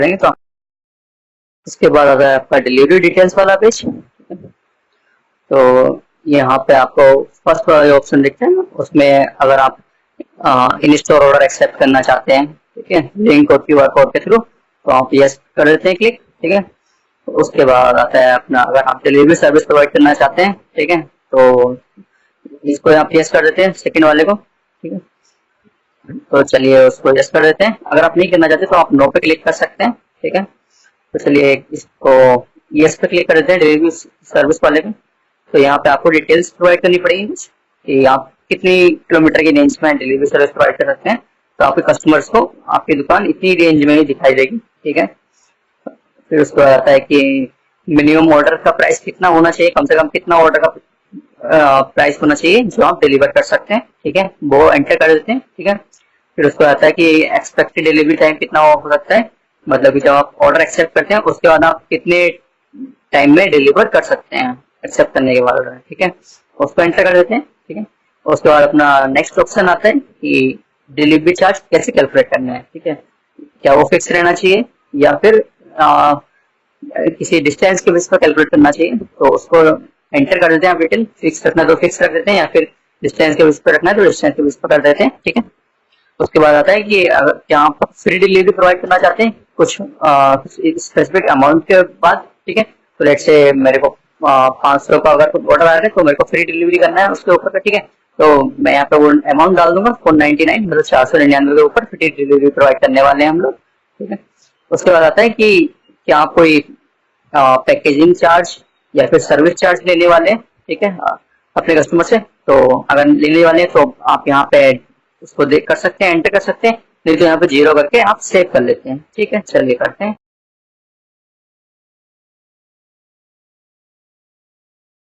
करेंगे तो इसके बाद आता है आपका डिलीवरी डिटेल्स वाला पेज। तो यहाँ पे आपको फर्स्ट वाला ऑप्शन दिखता है ना, उसमें अगर आप इन स्टोर ऑर्डर एक्सेप्ट करना चाहते हैं, ठीक है, लिंक और क्यूआर कोड के थ्रू, तो आप यस कर देते हैं क्लिक, ठीक है। तो उसके बाद आता है अपना, अगर आप डिलीवरी सर्विस प्रोवाइड करना चाहते हैं, ठीक है, तो इसको आप यस कर देते हैं सेकंड वाले को, ठीक है। तो चलिए उसको यस कर देते हैं। अगर आप नहीं करना चाहते तो आप नो पे क्लिक कर सकते हैं, ठीक है। तो चलिए इसको यस पे क्लिक कर देते हैं डिलीवरी सर्विस वाले पे। तो यहाँ पे आपको डिटेल्स प्रोवाइड करनी पड़ेगी कि आप कितनी किलोमीटर की रेंज में डिलीवरी सर्विस प्रोवाइड कर सकते हैं। तो आपके कस्टमर्स को आपकी दुकान इतनी रेंज में ही दिखाई देगी, ठीक है। फिर उसके बाद आता है कि मिनिमम ऑर्डर का प्राइस कितना होना चाहिए, कम से कम कितना ऑर्डर का प्राइस होना चाहिए जो आप डिलीवर कर सकते हैं, ठीक है, वो एंटर कर देते हैं, ठीक है। फिर उसको आता है कि एक्सपेक्टेड डिलीवरी टाइम कितना हो सकता है, मतलब कि जब आप ऑर्डर एक्सेप्ट करते हैं उसके बाद आप कितने टाइम में डिलीवर कर सकते हैं एक्सेप्ट करने के बाद ऑर्डर, ठीक है, उसको एंटर कर देते हैं, ठीक है। उसके बाद अपना नेक्स्ट ऑप्शन आता है कि डिलीवरी चार्ज कैसे कैलकुलेट करना है, ठीक है, क्या वो फिक्स रहना चाहिए या फिर किसी डिस्टेंस के बेस पर कैलकुलेट करना चाहिए। तो उसको एंटर कर देते हैं, आप डिटेल फिक्स रखना है तो फिक्स रख देते हैं, या फिर डिस्टेंस के बेस पर रखना है तो डिस्टेंस के बेस पर कर देते हैं, ठीक है। उसके बाद आता है कि अगर क्या आप फ्री डिलीवरी प्रोवाइड करना चाहते हैं कुछ स्पेसिफिक अमाउंट के बाद, ठीक है। तो लेट से मेरे को 500 का अगर कुछ ऑर्डर आ रहा है तो मेरे को फ्री डिलीवरी करना है उसके ऊपर का, ठीक है। तो मैं यहाँ पे वो अमाउंट डाल दूंगा 499, मतलब 499 के ऊपर फ्री डिलीवरी प्रोवाइड करने वाले हैं हम लोग, ठीक है। उसके बाद आता है कि क्या आप कोई पैकेजिंग चार्ज या फिर सर्विस चार्ज लेने वाले हैं, ठीक है, अपने कस्टमर से। तो अगर लेने वाले हैं तो आप यहाँ पे उसको देख कर सकते हैं, एंटर कर सकते हैं, नहीं तो यहाँ पे जीरो करके आप सेव कर लेते हैं, ठीक है। चलिए करते हैं।